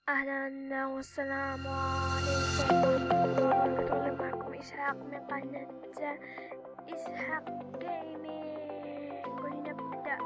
أهلا والسلام عليكم ورحمة الله وبركاته. معكم إسحاق من قناة إسحاق جيمنج، ولنبدأ.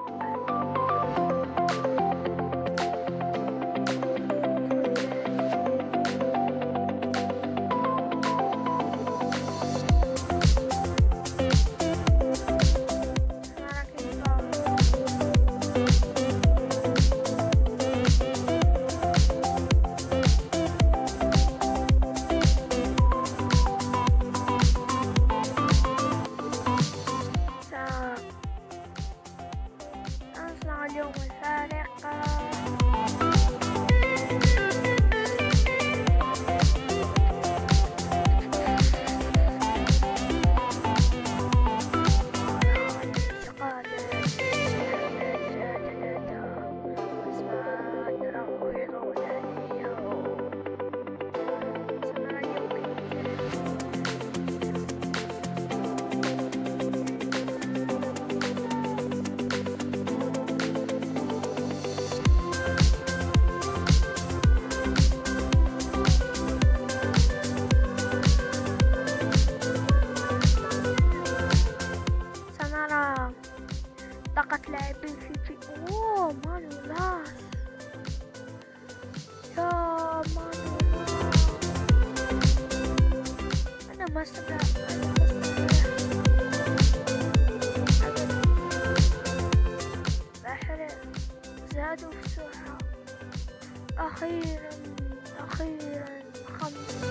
سأصنع اليوم الفارقة. سنرى طاقة لاعبين في اوه مانو لاس. يا مانو لاس، انا ما استمع. بحر زادوا في السرعة. أخيرا خمس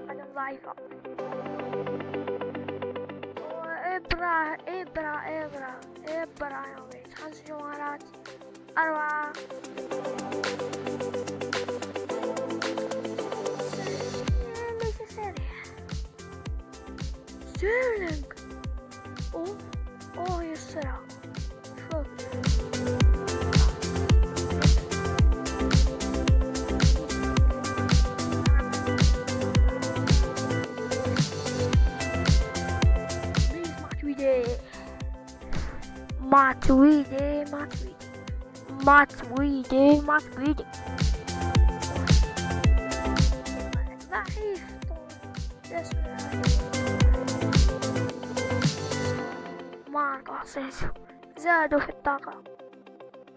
قدم ضعيفة. إبرة يا ولد. 5 جوهرات، 4. ليس سريع. ستيرلينج. اوه يا السرعة. شوف ماتويدي ضعيف. ماركو أسينسيو زادوا في الطاقة.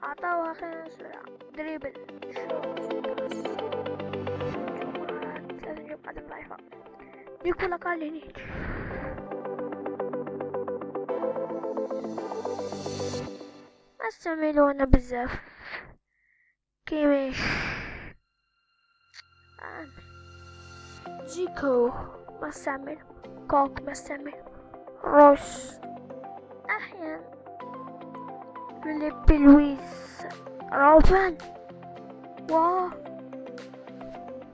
أعطوها خير سرعة. دريبل، لازم يبقى قدم ضعيفة. نيكولا كالينيتش. استعملونا بزاف كيميش. زيكو ما استعمل. كوك ما استعمل. روس أحيانا. فيليب لويس.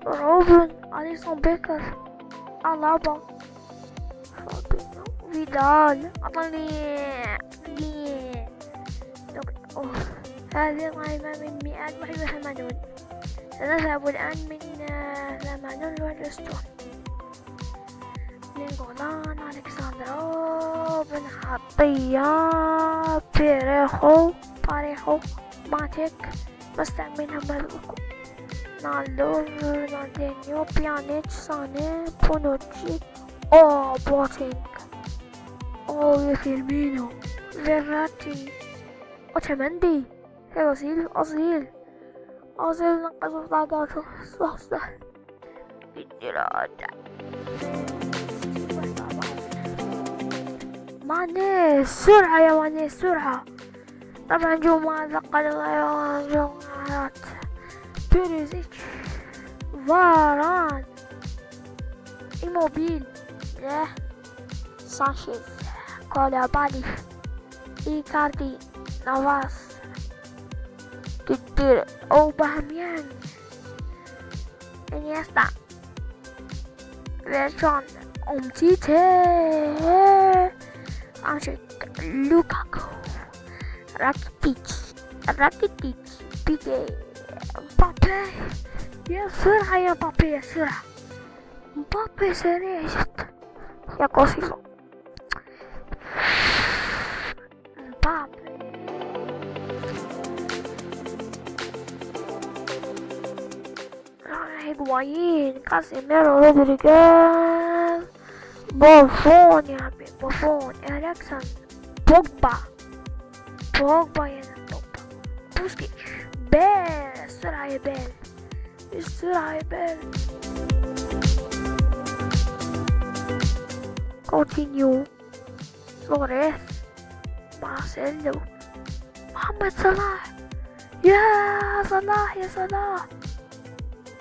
روبن أليسون بيكر. ألابا. فابينو. فيدال. هذه القائمة من 181. سنذهب الآن من 80 والأسطول. لينغولان، ألكساندرو، بن خطية، باريخو، ماتيك، مستعملها ملوكو، نالدو، رونالدينيو، بيانيتش، ساني، بونوتشي، بوتينغ، يا فيرمينو، فيراتي، أوتامندي، أصيل نقص طاقاته. صح بالإرادة. ماني سرعة يا ماني سرعة. طبعا جمعة ثقل الغيران جمعات. بيريزيتش، فاران، إيموبيل، سانشيز، كولابالي، إيكاردي، نافاس، تدير أوباميانغ، إنيستا، فيرتون، أمتيتي، أنشيك، لوكاكو، راكيتيتش، بيكي، مبابي. يا سرعة يا مبابي، يا سرعة. مبابي سريع جدا يا قصيفة. مبابي هيجوايين، كاسيميرو، رودريجيز، بوفون يا عمي، بوفون، إريكسن، بوجبا يا بوجبا، بوسكيتش، بيل، السرعة يا بيل، السرعة يا بيل، كوتينيو، سواريز، مارسيلو، محمد صلاح، يا صلاح يا صلاح،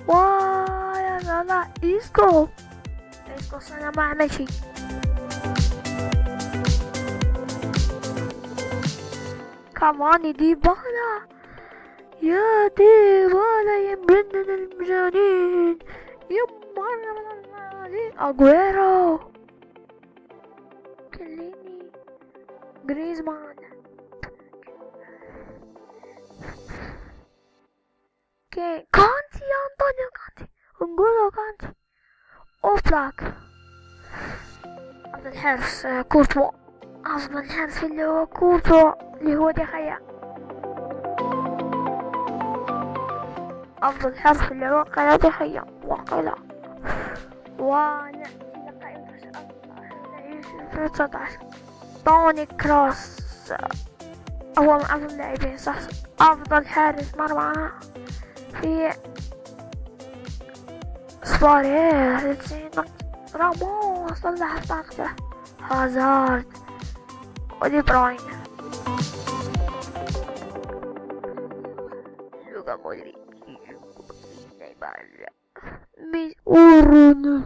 واو يا صلاح، اسكو انا ما عمل شي. كمان ديبالا، يا ديبالا يا مجنن المجانين، يا مجنن اغويرو، كليني، جريزمان، كانتي يا انطونيو كانتي، انجولو كانتي، اوفلاك، افضل حارس كورتوا، افضل حارس اللي هو كورتوا اللي هو دخيا، افضل حارس اللي هو قيا دخيا وقيلا. ونأتي لقائمة 2019. توني كروس هو من افضل اللاعبين، صح، افضل حارس مرمى في سواريز 90 نقطة، راموس طلع طاقته، هازارد ودي بروين، لوكا مودريتش، نيمار، ميسي، ورونالدو.